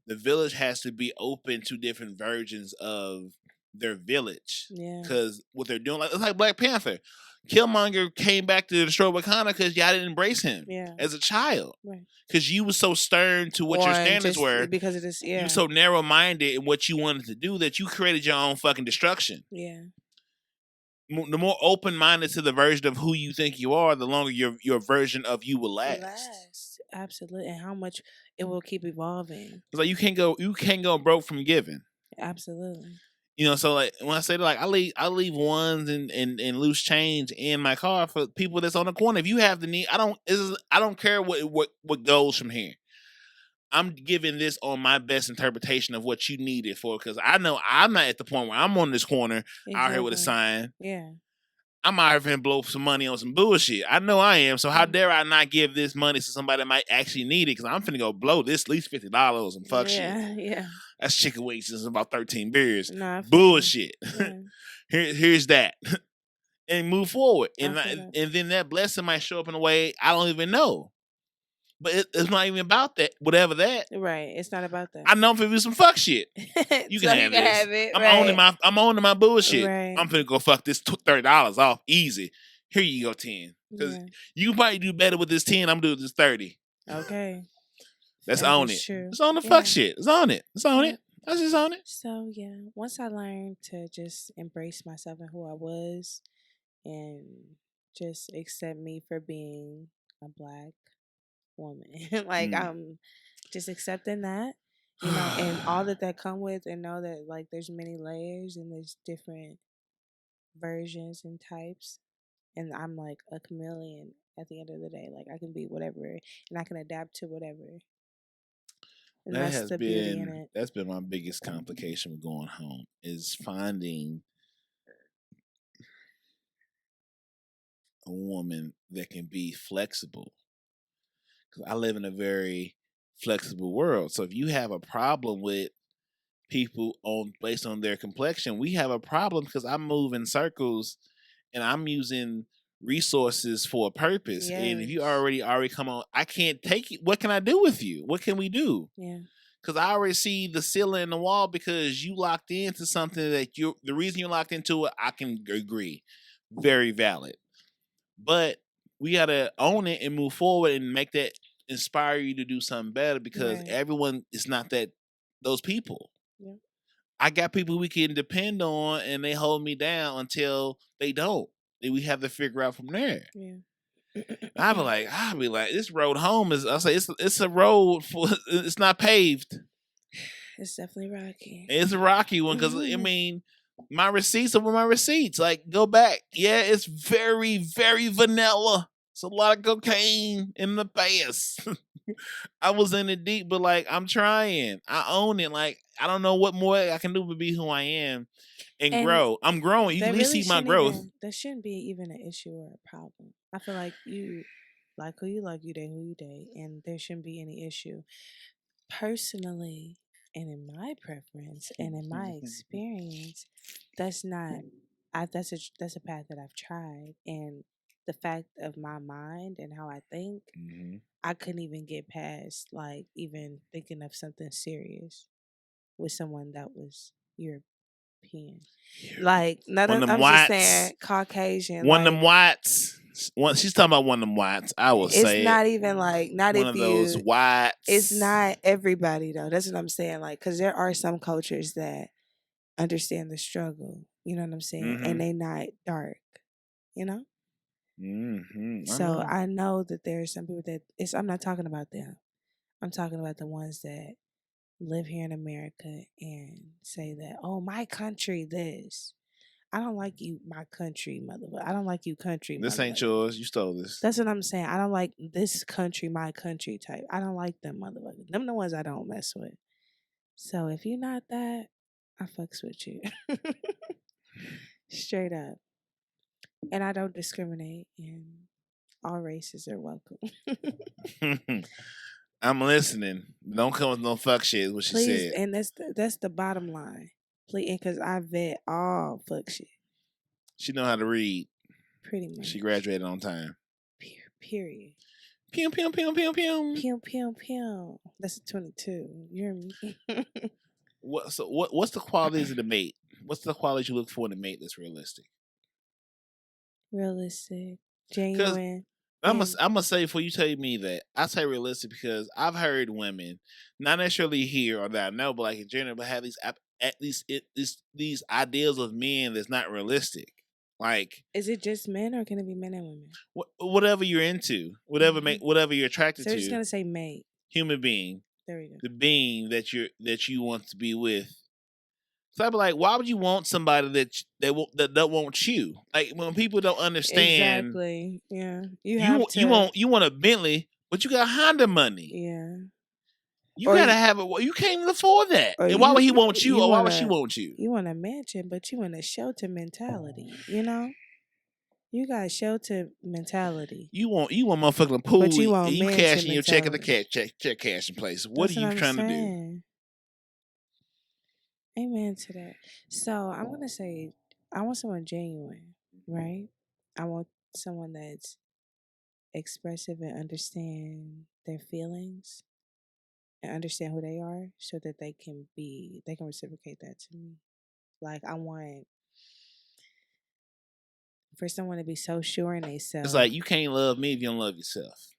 the village has to be open to different versions of their village. Yeah. Because what they're doing, it's like Black Panther. Killmonger came back to destroy Wakanda because y'all didn't embrace him as a child. Right. Because you was so stern to what your standards were. Because of this, you were so narrow minded in what you wanted to do that you created your own fucking destruction. Yeah. The more open minded to the version of who you think you are, the longer your version of you will last. Absolutely, and how much it will keep evolving. It's like you can't go broke from giving. Absolutely. You know, so like when I say like I leave ones and loose change in my car for people that's on the corner. If you have the need, I don't care what goes from here. I'm giving this on my best interpretation of what you need it for, because I know I'm not at the point where I'm on this corner out here with a sign. Yeah. I'm out here finna blow some money on some bullshit. I know I am. So how dare I not give this money to somebody that might actually need it? Because I'm finna go blow this at least $50 and fuck shit. Yeah. That's chicken wings and about 13 beers. Nah, bullshit. Yeah. Here's that. And move forward. And then that blessing might show up in a way I don't even know. But it's not even about that. Whatever that. Right. It's not about that. I know I'm finna do some fuck shit. You can have this. Have it, I'm owning my bullshit. Right. I'm finna go fuck this $30 off easy. Here you go, 10. Because you probably do better with this 10. I'm doing this 30. Okay. Let's own it. True. It's on the fuck shit. It's on it. It's on it. Let's just own it. So yeah, once I learned to just embrace myself and who I was, and just accept me for being a Black woman. Like Mm. I'm just accepting that, and all that come with, and know that like there's many layers and there's different versions and types, and I'm like a chameleon at the end of the day. Like I can be whatever, and I can adapt to whatever, and That that's has the beauty in been it. that's been my biggest complication with going home is finding a woman that can be flexible. Because I live in a very flexible world. So if you have a problem with people on based on their complexion, we have a problem because I move in circles and I'm using resources for a purpose. And if you Yes. already come on, I can't take it. What can I do with you? What can we do? Yeah. Because I already see the ceiling in the wall because you locked into something that you the reason you locked into it, I can agree. Very valid. But we gotta own it and move forward and make that inspire you to do something better because Right. everyone is not that those people. Yeah. I got people we can depend on and they hold me down until they don't. And we have to figure out from there. Yeah. I'll be like, this road home is I say it's a road for it's not paved. It's definitely rocky. It's a rocky one because I mean, my receipts are my receipts. Like, go back. Yeah, it's very, very vanilla. It's a lot of cocaine in the past. I was in it deep, but like, I'm trying. I own it. Like, I don't know what more I can do but be who I am and And grow. I'm growing. You can that at least really see my shouldn't growth. even that shouldn't be even an issue or a problem. I feel like you like who you like, you date who you date, and there shouldn't be any issue. Personally, and in my preference and in my experience, that's not that's a path that I've tried, and the fact of my mind and how I think, Mhm. I couldn't even get past like even thinking of something serious with someone that was European. Like, not One of them I'm just whites. saying Caucasian. One of them Like, whites. She's talking about one of them whites. I will it's say it. not even like, not One if of those you, it's whites. not everybody though. That's what I'm saying. Like, because there are some cultures that understand the struggle. You know what I'm saying? Mm-hmm. And they not dark, you know? Mm-hmm. I So know. I know that there are some people that I'm not talking about them. I'm talking about the ones that live here in America and say that, oh, my country, this. I don't like you, my country, motherfucker. I don't like you, country, This ain't motherfucker. yours. You stole this. That's what I'm saying. I don't like this country, my country type. I don't like them motherfuckers. Them the ones I don't mess with. So if you're not that, I fucks with you. Straight up. And I don't discriminate, and all races are welcome. I'm listening. Don't come with no fuck shit. Is what she Please, said. and that's the bottom line. Please, because I vet all fuck shit. She know how to read. Pretty much. She graduated on time. Period. Pew pew pew pew pew. Pew pew pew. That's a 22. You hear me? What's the qualities of the mate? What's the qualities you look for in a mate that's realistic? Realistic, Because genuine, I'm and gonna say before you tell me that I say realistic because I've heard women, not necessarily here or that I know, but like in general, but have these ideals of men that's not realistic. Like is it just men or can it be men and women? whatever you're into, Mhm. whatever you're attracted So we're just to, gonna say mate. human being, There we go. the being that you want to be with. So I'd be like, why would you want somebody that wants you? Like when people don't understand, Exactly. Yeah. You have to. you want a Bentley, but you got Honda money. Yeah. You Or gotta have it. You can't even afford that. or And why would he you want you, you or why want would she a want you? you want a mansion, but you want a shelter mentality. You know, you got shelter mentality, You want motherfucking but pool, and you want you mansion cashing your check at the mentality. check cashing place. What are That's what you I'm trying to do? saying. Amen to that. So I'm gonna say, I want someone genuine, right? I want someone that's expressive and understand their feelings and understand who they are, so that they can reciprocate that to me. Like I want for someone to be so sure in It's themselves. like you can't love me if you don't love yourself.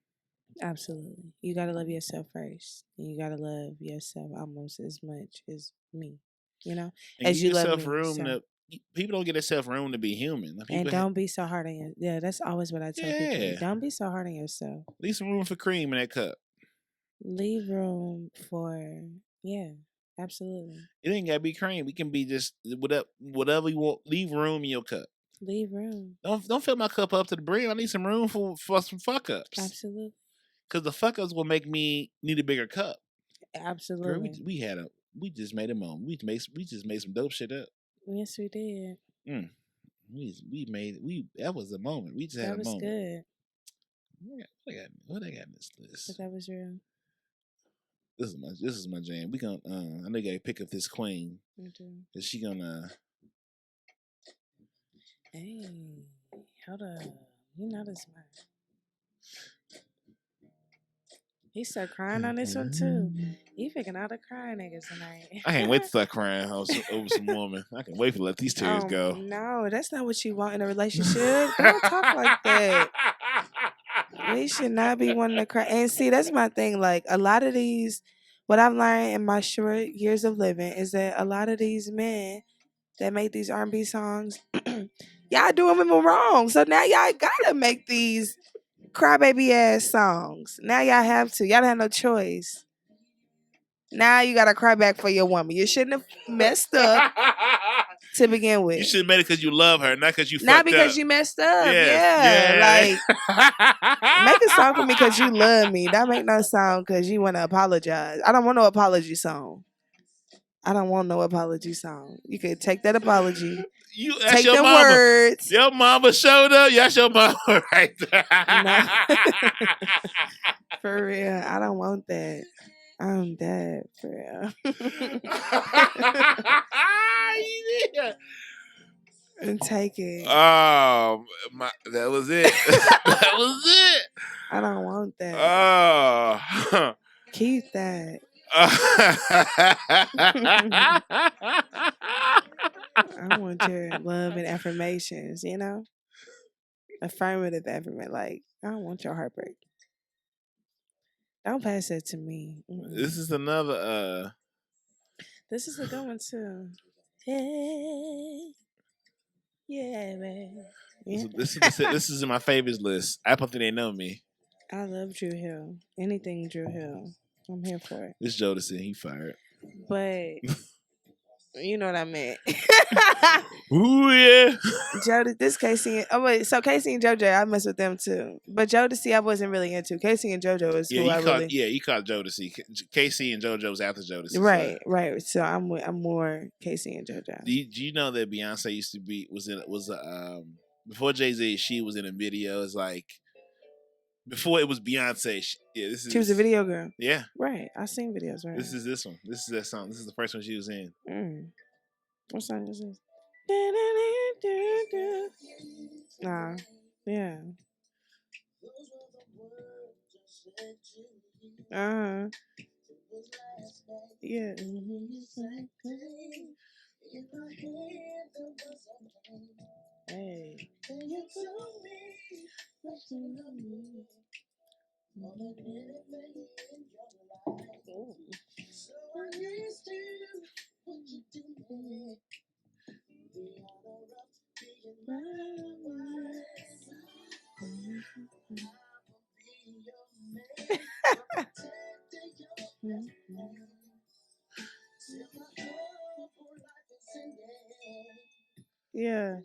Absolutely. You gotta love yourself first. And you gotta love yourself almost as much as me. You know? And As give you love yourself me. room So people don't get themselves room to be human. And don't be so hard on you. Yeah, that's always what I tell people. Yeah. Don't be so hard on yourself. Leave some room for cream in that cup. Leave room for absolutely. It ain't gotta be cream. It can be just whatever you want. Leave room in your cup. Leave room. Don't fill my cup up to the brim. I need some room for some fuck ups. Absolutely. Because the fuck ups will make me need a bigger cup. Absolutely. Girl, we just made a moment. We just made some dope shit up. Yes, we did. That was a moment. We just had a moment. That was good. What I got in this list? But that was real. This is my jam. We gonna I know you gotta pick up this queen. Is she gonna Hey, hold up. You know this man. He started crying on this one too. He picking out the crying niggas tonight. I can't wait to start crying over some woman. I can wait to let these tears go. No, that's not what you want in a relationship. Don't talk like that. We should not be wanting to cry. And see, that's my thing. Like a lot of these, what I've learned in my short years of living is that a lot of these men that make these R&B songs, y'all doing them wrong. So now y'all gotta make these crybaby ass songs. Now y'all have to. Y'all don't have no choice. Now you gotta cry back for your woman. You shouldn't have messed up to begin with. You should have made it because you love her, not because you fucked not because up. you messed up. Yeah. Like make a song for me because you love me. That make no song because you want to apologize. I don't want no apology song. I don't want no apology song. You could take that apology. That's take your the mama. Words. Your mama showed up. That's your mama right there. No. For real. I don't want that. I'm dead for real. Yeah. And take it. That was it. That was it. I don't want that. Oh. Keep that. I want your love and affirmations, you know? Affirmative affirmation. Like, I don't want your heartbreak. Don't pass that to me. This is another This is a good one too. Hey. Yeah, man. Yeah. This is in my favorites list. I don't think they know me. I love Drew Hill. Anything Drew Hill. I'm here for it. This Jodeci, he fired. But you know what I meant. Ooh yeah. This Casey. So Casey and JoJo, I mess with them too. But Jodeci, I wasn't really into. Casey and JoJo is who I really. Yeah, you called Jodeci. Casey and JoJo was after Jodeci. Right, so. Right. So I'm more Casey and JoJo. Do you know that Beyonce used to be before Jay-Z? She was in a video. It's like before it was Beyonce. She was a video girl. Yeah. Right. I've seen videos. Right. This is this one. This is that song. This is the first one she was in. What song is this? Nah. Yeah. Yeah. Hey. Yeah.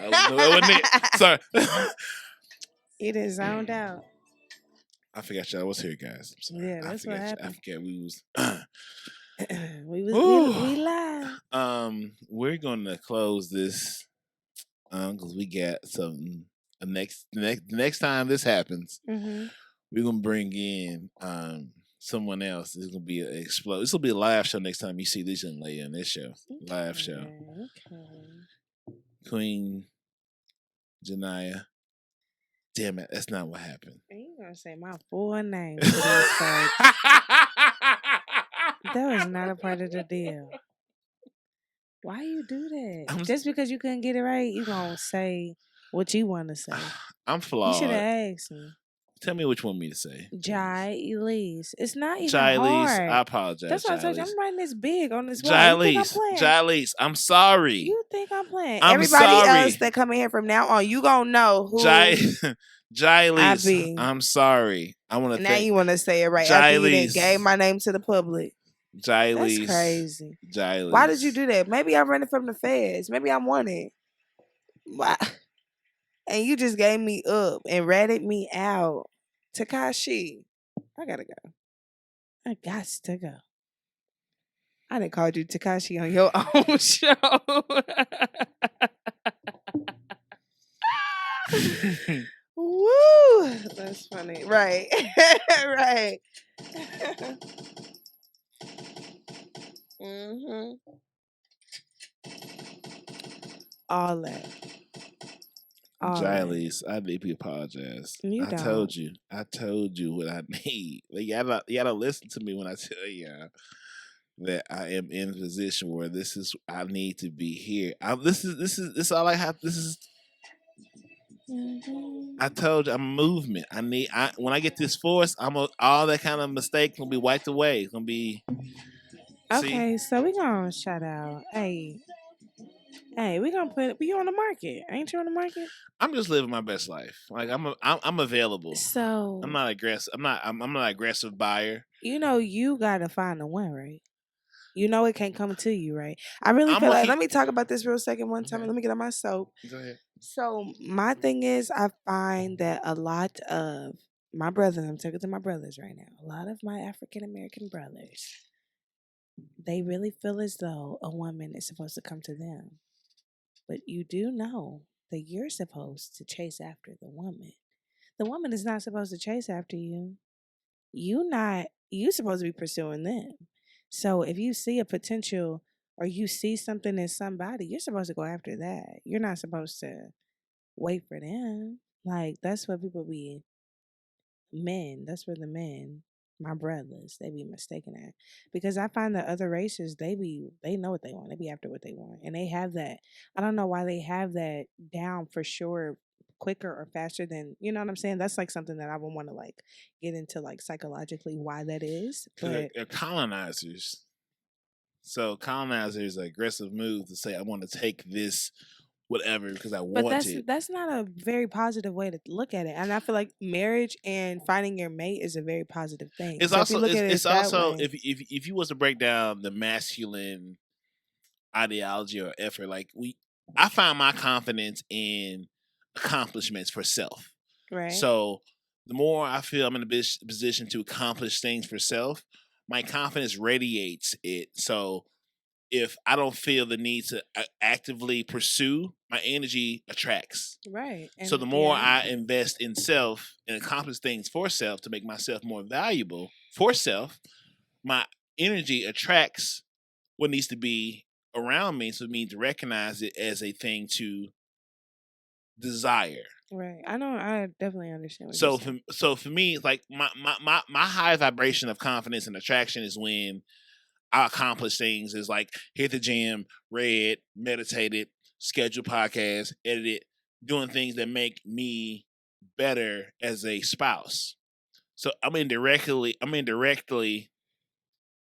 That wasn't it. Sorry. It is zoned out. I forgot y'all was here, guys. I'm sorry. Yeah, that's what happened. I forget we was. we live. We're gonna close this because we got something. The next time this happens, we're gonna bring in someone else. This is gonna be an explode. This will be a live show next time you see this young lady on this show. Live show. Okay. Queen Janaya. Damn it, that's not what happened. You gonna say my full name for this folks. That was not a part of the deal. Why you do that? Just because you couldn't get it right, you gonna say What you want to say? I'm You should flawed. have asked me. Tell me what you want me to say. Jai Elise. It's not even Jai Elise, I hard. apologize, That's why I Jai told you Elise. I'm writing this big on this wall. Jai You think I'm Elise, playing? Jai Elise, I'm sorry. You think I'm playing? I'm Everybody else sorry. that come in here from now on, you gonna know who Jai I Elise, be. I'm sorry. I want to And now thank you want to say it right Jai after you done Elise. gave my name to the public. Jai That's Elise. crazy. Jai Elise. Why did you do that? Maybe I'm running from the feds. Maybe I'm wanted. Why? And you just gave me up and ratted me out. Takashi, I gotta go. I got to go. I done called you Takashi on your own show. Woo! That's funny. Right. Right. Mm-hmm. All that. Jai Elise, I deeply apologize. You I don't. told you. I told you what I need. Like, you gotta listen to me when I tell you that I am in a position where this is I need to be here. This is all I have. This is. I told you I'm a movement. When I get this force, all that kind of mistake gonna be wiped away. It's gonna be. Okay, so we gonna shout out. Hey, we gonna put you on the market. Ain't you on the market? I'm just living my best life. Like I'm available. So I'm not aggressive. I'm not an aggressive buyer. You know you gotta find the one, right? You know it can't come to you, right? I really feel like let me talk about this real second one time. Let me get on my soap. Go ahead. So my thing is I find that a lot of my brothers, I'm talking to my brothers right now, a lot of my African American brothers, they really feel as though a woman is supposed to come to them. But you do know that you're supposed to chase after the woman. The woman is not supposed to chase after you. You supposed to be pursuing them. So if you see a potential or you see something in somebody, you're supposed to go after that. You're not supposed to wait for them. Like that's what people be men. That's where the men, my brothers, they be mistaken at. Because I find that other races, they know what they want. They be after what they want. And they have that. I don't know why they have that down for sure quicker or faster than, you know what I'm saying? That's like something that I would want to like get into like psychologically why that is. But they're colonizers. So colonizers are aggressive move to say I want to take this whatever because I want it. That's not a very positive way to look at it. And I feel like marriage and finding your mate is a very positive thing. It's so also it's also way, if you was to break down the masculine ideology or effort, like I find my confidence in accomplishments for self. right. So the more I feel I'm in a position to accomplish things for self, my confidence radiates it. So if I don't feel the need to actively pursue, my energy attracts. Right. And so the more I invest in self and accomplish things for self to make myself more valuable for self, my energy attracts what needs to be around me. So it means to recognize it as a thing to desire. Right. I know. I definitely understand. So for me, like my high vibration of confidence and attraction is when I accomplish things. Is like hit the gym, read, meditated, schedule podcasts, edited, doing things that make me better as a spouse. So I'm indirectly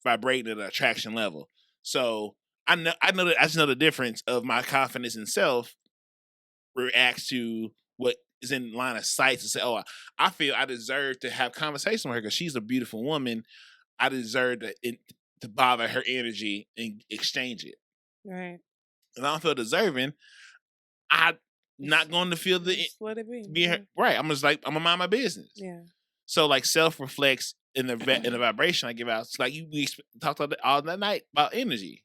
vibrating at an attraction level. So I just know the difference of my confidence in self reacts to what is in line of sight to say, oh, I feel I deserve to have conversation with her because she's a beautiful woman. I deserve to bother her energy and exchange it. Right. If I don't feel deserving, I'm not going to feel the let it be. Yeah. Right. I'm gonna mind my business. Yeah. So like self reflects in the vibration I give out. It's like we talked all that night about energy.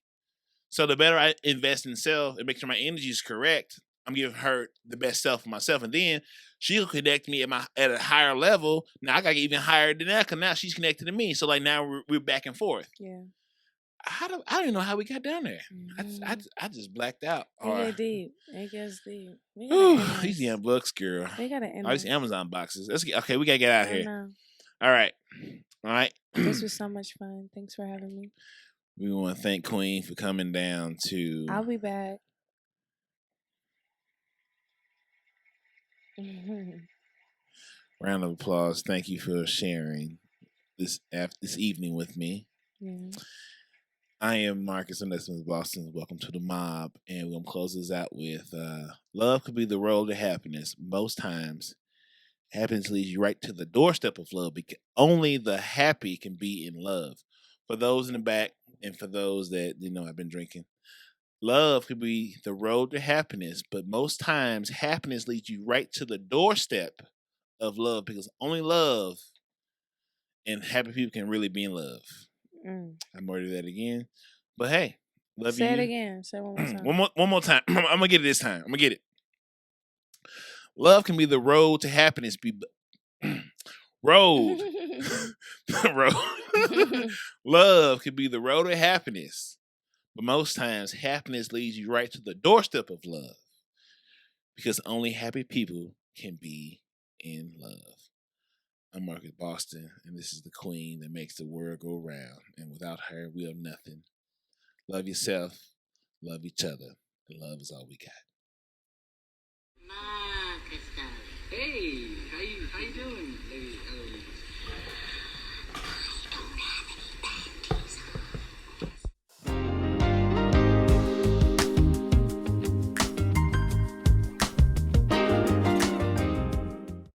So the better I invest in self and make sure my energy is correct, I'm giving her the best self of myself, and then she'll connect me at a higher level. Now I got even higher than that because now she's connected to me. So like now we're back and forth. Yeah. I don't even know how we got down there. Mm-hmm. I just blacked out. It deep. It gets deep. These damn books, girl. They gotta end. All these Amazon boxes. Okay, we gotta get out of here. All right. This was so much fun. Thanks for having me. We want to thank Queen for coming down to. I'll be back. Round of applause. Thank you for sharing this evening with me. Yeah. I am Marcus and this is Boston. Welcome to the mob. And we're going to close this out with love could be the road to happiness. Most times, happiness leads you right to the doorstep of love because only the happy can be in love. For those in the back and for those that, have been drinking, love could be the road to happiness, but most times, happiness leads you right to the doorstep of love because only love and happy people can really be in love. Mm. I'm going to do that again. But hey, love Say it you. again. Say it one more time. one more time. I'm gonna get it this time. I'm gonna get it. Love can be the road to happiness. Road. road. Love can be the road to happiness. But most times happiness leads you right to the doorstep of love. Because only happy people can be in love. I'm Marcus Boston, and this is the queen that makes the world go round. And without her, we are nothing. Love yourself, love each other, and love is all we got. Marcus, darling. Hey, how you doing, ladies